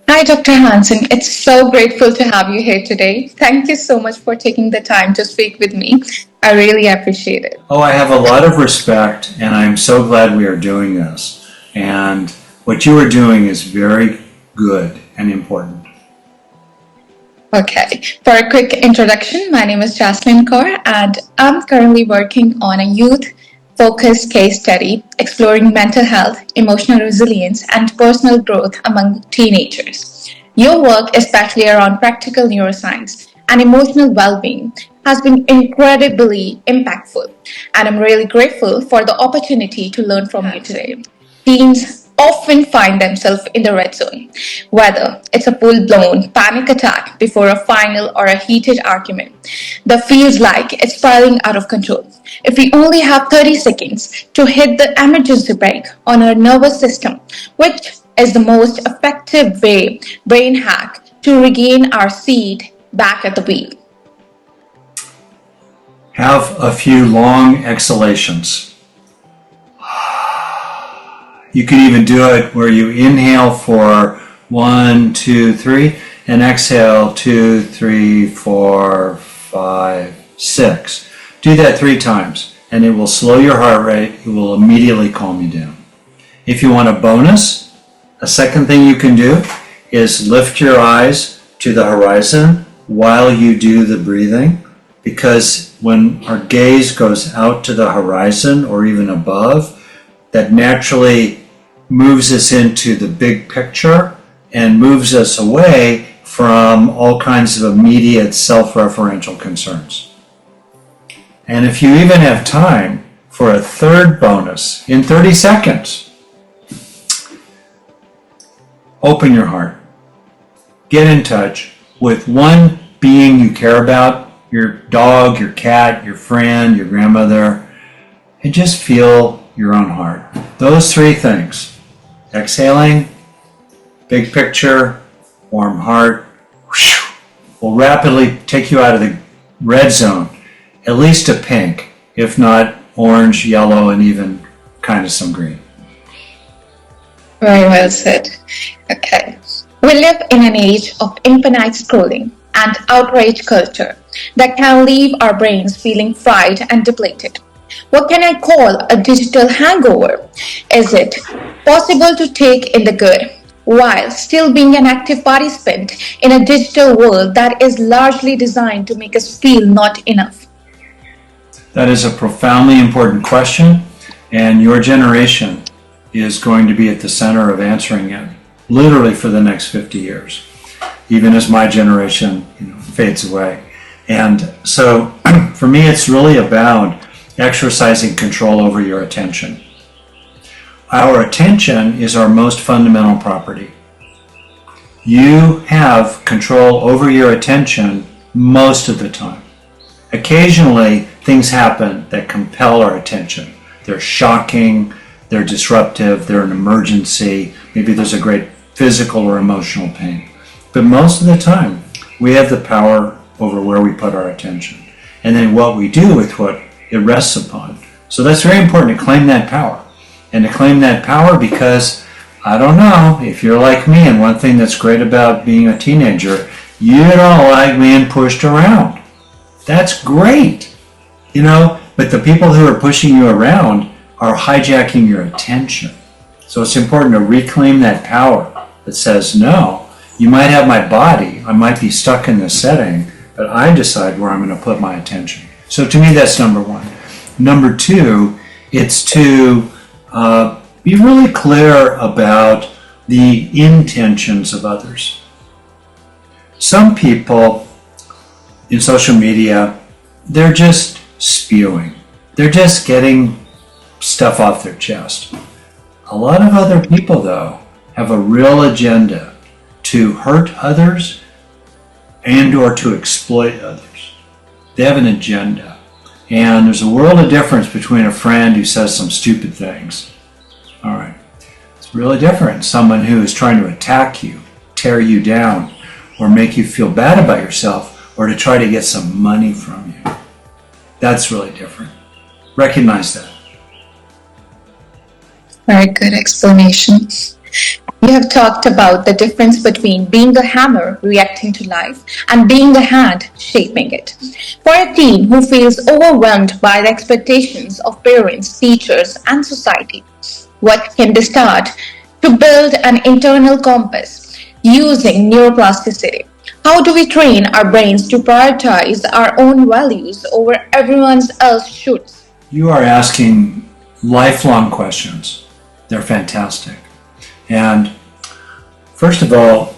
Hi, Dr. Hanson. It's so grateful to have you here today. Thank you so much for taking the time to speak with me. I really appreciate it. Oh, I have a lot of respect, and I'm so glad we are doing this. And what you are doing is very good and important. Okay, for a quick introduction, my name is Jaslyn Kaur, and I'm currently working on a youth focused case study exploring mental health, emotional resilience, and personal growth among teenagers. Your work, especially around practical neuroscience and emotional well being, has been incredibly impactful, and I'm really grateful for the opportunity to learn from you today. Teens often find themselves in the red zone, whether it's a full blown panic attack before a final or a heated argument that feels like it's spiraling out of control. If we only have 30 seconds to hit the emergency brake on our nervous system, which is the most effective brain hack to regain our seat back at the wheel. Have a few long exhalations. You can even do it where you inhale for 1, 2, 3, and exhale 2, 3, 4, 5, 6. Do that 3 times, and it will slow your heart rate. It will immediately calm you down. If you want a bonus, a second thing you can do is lift your eyes to the horizon while you do the breathing, because when our gaze goes out to the horizon or even above, that naturally moves us into the big picture and moves us away from all kinds of immediate self-referential concerns. And if you even have time for a third bonus in 30 seconds, open your heart. Get in touch with one being you care about, your dog, your cat, your friend, your grandmother, and just feel your own heart. Those 3 things. Exhaling, big picture, warm heart, will rapidly take you out of the red zone, at least to pink, if not orange, yellow, and even kind of some green. Very well said. Okay. We live in an age of infinite scrolling and outrage culture that can leave our brains feeling fried and depleted. What can I call a digital hangover? Is it possible to take in the good while still being an active participant in a digital world that is largely designed to make us feel not enough? That is a profoundly important question, and your generation is going to be at the center of answering it, literally for the next 50 years, even as my generation fades away. And so for me, it's really about exercising control over your attention. Our attention is our most fundamental property. You have control over your attention most of the time. Occasionally, things happen that compel our attention. They're shocking, they're disruptive, they're an emergency, maybe there's a great physical or emotional pain. But most of the time, we have the power over where we put our attention, and then what we do with what it rests upon. So that's very important to claim that power. And to claim that power because, I don't know, if you're like me, and one thing that's great about being a teenager, you don't like being pushed around. That's great, but the people who are pushing you around are hijacking your attention. So it's important to reclaim that power that says, no, you might have my body, I might be stuck in this setting, but I decide where I'm going to put my attention. So to me, that's number 1. Number 2, it's to be really clear about the intentions of others. Some people in social media, they're just spewing. They're just getting stuff off their chest. A lot of other people, though, have a real agenda to hurt others and or to exploit others. They have an agenda. And there's a world of difference between a friend who says some stupid things. All right. It's really different. Someone who is trying to attack you, tear you down, or make you feel bad about yourself, or to try to get some money from you. That's really different. Recognize that. Very good explanation. You have talked about the difference between being the hammer reacting to life and being the hand shaping it. For a teen who feels overwhelmed by the expectations of parents, teachers, and society, what can they start to build an internal compass using neuroplasticity? How do we train our brains to prioritize our own values over everyone else's shoulds? You are asking lifelong questions. They're fantastic. And first of all,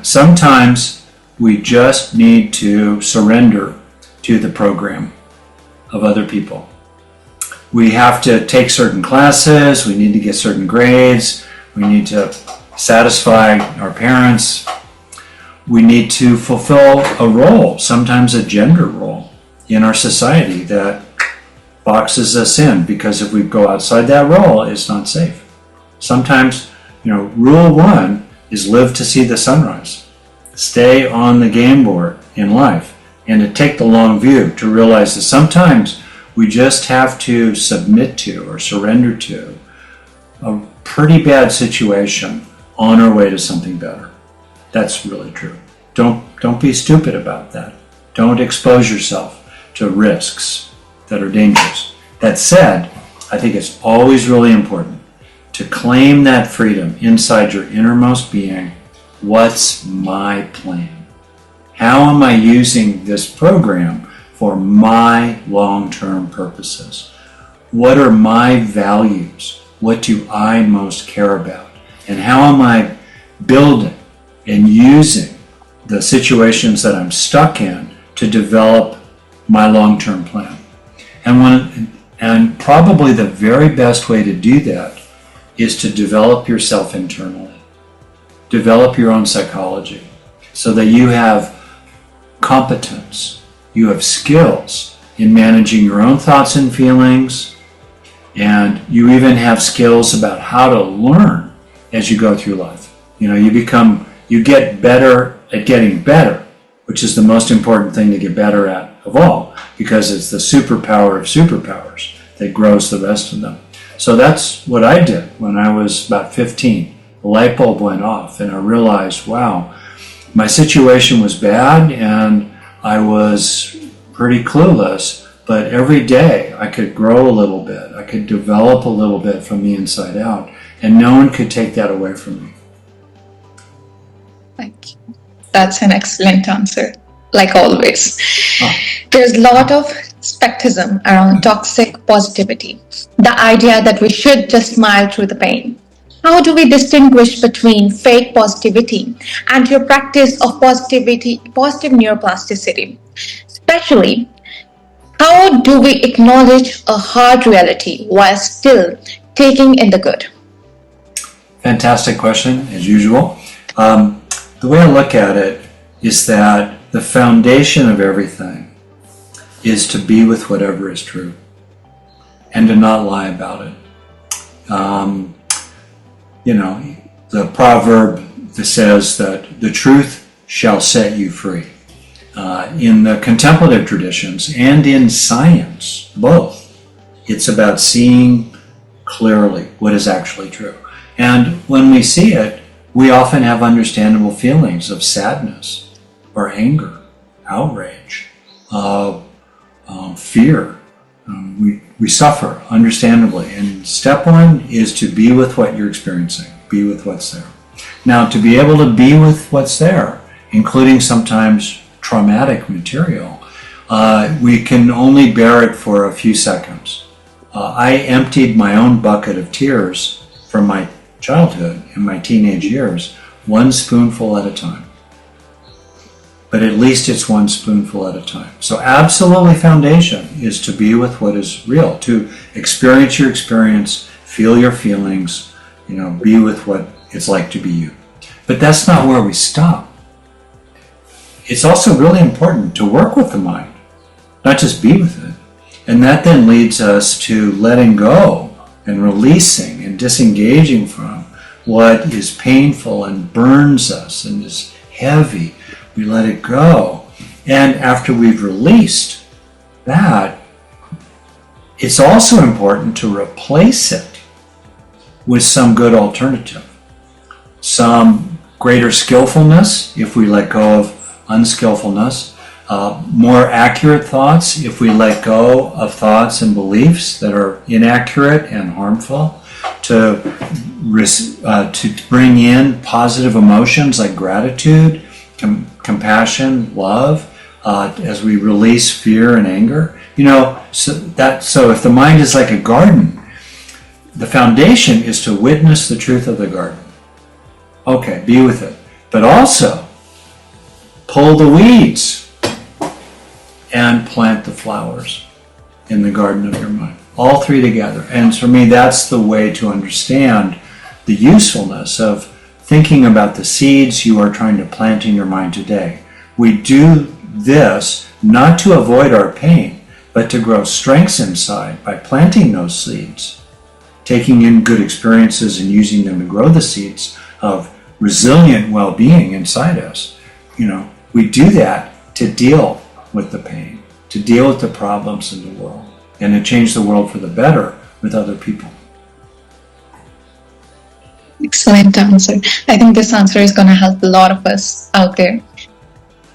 sometimes we just need to surrender to the program of other people. We have to take certain classes, we need to get certain grades, we need to satisfy our parents, we need to fulfill a role, sometimes a gender role in our society that boxes us in, because if we go outside that role, it's not safe. Sometimes, rule one is live to see the sunrise. Stay on the game board in life, and to take the long view, to realize that sometimes we just have to submit to or surrender to a pretty bad situation on our way to something better. That's really true. Don't be stupid about that. Don't expose yourself to risks that are dangerous. That said, I think it's always really important to claim that freedom inside your innermost being. What's my plan? How am I using this program for my long-term purposes? What are my values? What do I most care about? And how am I building and using the situations that I'm stuck in to develop my long-term plan? And probably the very best way to do that is to develop yourself internally. Develop your own psychology so that you have competence, you have skills in managing your own thoughts and feelings, and you even have skills about how to learn as you go through life. You get better at getting better, which is the most important thing to get better at of all, because it's the superpower of superpowers that grows the rest of them. So that's what I did when I was about 15. The light bulb went off and I realized, wow, my situation was bad and I was pretty clueless, but every day I could grow a little bit. I could develop a little bit from the inside out, and no one could take that away from me. Thank you. That's an excellent answer, like always. There's a lot of skepticism around toxic positivity, the idea that we should just smile through the pain. How do we distinguish between fake positivity and your practice of positive neuroplasticity? Especially, how do we acknowledge a hard reality while still taking in the good? Fantastic question, as usual. The way I look at it is that the foundation of everything is to be with whatever is true and to not lie about it. The proverb that says that the truth shall set you free. In the contemplative traditions and in science, both, it's about seeing clearly what is actually true. And when we see it, we often have understandable feelings of sadness or anger, outrage, fear. We suffer, understandably. And step one is to be with what you're experiencing, be with what's there. Now, to be able to be with what's there, including sometimes traumatic material, we can only bear it for a few seconds. I emptied my own bucket of tears from my childhood and my teenage years, one spoonful at a time. But at least it's one spoonful at a time. So absolutely foundation is to be with what is real, to experience your experience, feel your feelings, be with what it's like to be you. But that's not where we stop. It's also really important to work with the mind, not just be with it. And that then leads us to letting go and releasing and disengaging from what is painful and burns us and is heavy. We let it go. And after we've released that, it's also important to replace it with some good alternative. some greater skillfulness if we let go of unskillfulness, more accurate thoughts if we let go of thoughts and beliefs that are inaccurate and harmful, to bring in positive emotions like gratitude, compassion, love, as we release fear and anger. So if the mind is like a garden, the foundation is to witness the truth of the garden. Okay, be with it. But also, pull the weeds and plant the flowers in the garden of your mind. All three together. And for me, that's the way to understand the usefulness of thinking about the seeds you are trying to plant in your mind today. We do this not to avoid our pain, but to grow strengths inside by planting those seeds, taking in good experiences and using them to grow the seeds of resilient well-being inside us. We do that to deal with the pain, to deal with the problems in the world, and to change the world for the better with other people. Excellent answer. I think this answer is going to help a lot of us out there.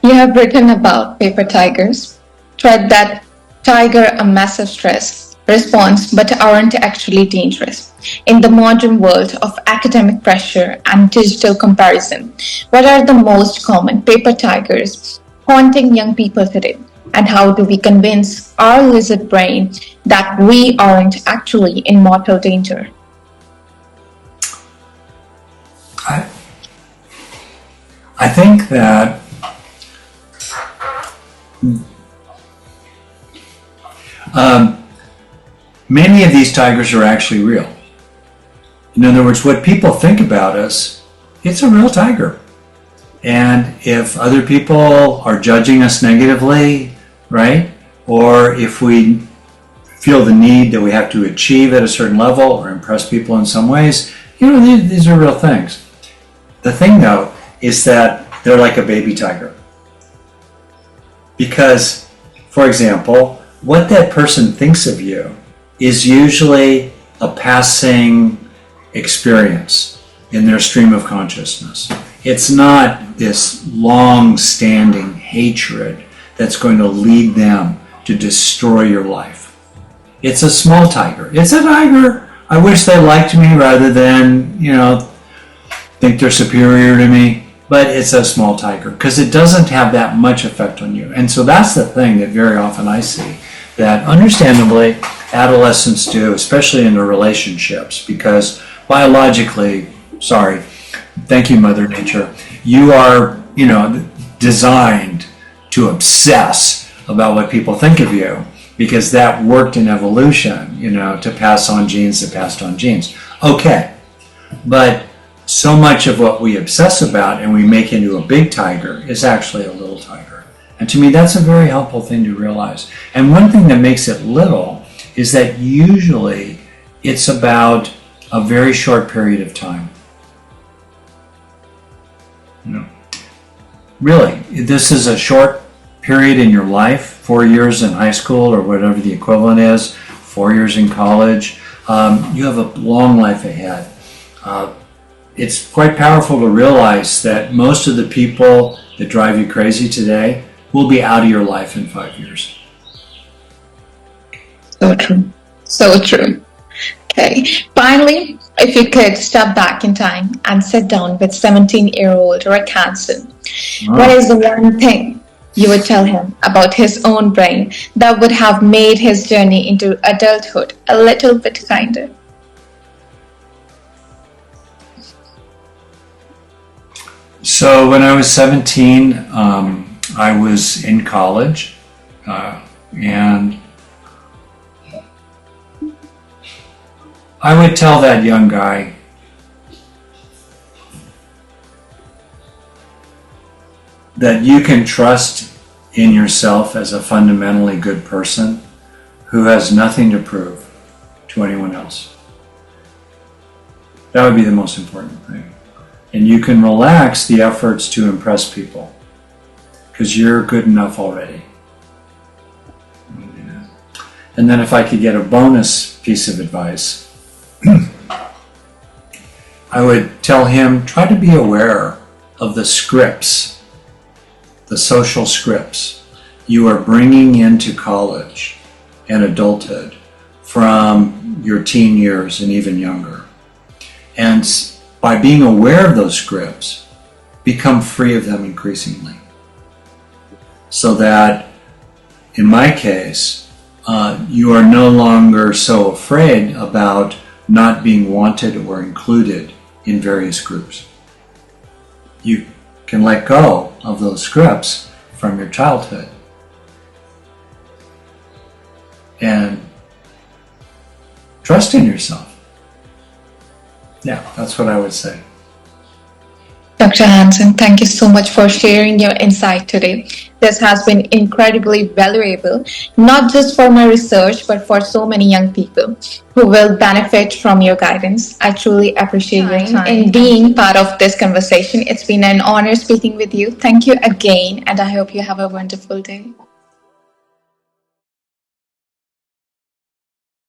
You have written about paper tigers, tried that tiger a massive stress response but aren't actually dangerous. In the modern world of academic pressure and digital comparison, what are the most common paper tigers haunting young people today? And how do we convince our lizard brain that we aren't actually in mortal danger? I think that many of these tigers are actually real. In other words, what people think about us, it's a real tiger. And if other people are judging us negatively, right, or if we feel the need that we have to achieve at a certain level or impress people in some ways, these are real things. The thing, though, is that they're like a baby tiger. Because, for example, what that person thinks of you is usually a passing experience in their stream of consciousness. It's not this long-standing hatred that's going to lead them to destroy your life. It's a small tiger. It's a tiger. I wish they liked me rather than, think they're superior to me. But it's a small tiger because it doesn't have that much effect on you. And so that's the thing that very often I see, that understandably adolescents do, especially in their relationships, because biologically, thank you, Mother Nature, you are, designed to obsess about what people think of you, because that worked in evolution, to pass on genes that passed on genes. Okay, but so much of what we obsess about and we make into a big tiger is actually a little tiger. And to me, that's a very helpful thing to realize. And one thing that makes it little is that usually it's about a very short period of time. Really, this is a short period in your life, 4 years in high school or whatever the equivalent is, 4 years in college. You have a long life ahead. It's quite powerful to realize that most of the people that drive you crazy today will be out of your life in 5 years. So true. So true. Okay. Finally, if you could step back in time and sit down with 17-year-old Rick Hanson, what is the one thing you would tell him about his own brain that would have made his journey into adulthood a little bit kinder? So when I was 17, I was in college, and I would tell that young guy, that you can trust in yourself as a fundamentally good person who has nothing to prove to anyone else. That would be the most important thing. And you can relax the efforts to impress people because you're good enough already. And then if I could get a bonus piece of advice, I would tell him, try to be aware of the scripts, the social scripts you are bringing into college and adulthood from your teen years and even younger. And by being aware of those scripts, become free of them increasingly. So that, in my case, you are no longer so afraid about not being wanted or included in various groups. You can let go of those scripts from your childhood and trust in yourself. Yeah, that's what I would say. Dr. Hanson, thank you so much for sharing your insight today. This has been incredibly valuable, not just for my research, but for so many young people who will benefit from your guidance. I truly appreciate your time in being part of this conversation. It's been an honor speaking with you. Thank you again, and I hope you have a wonderful day.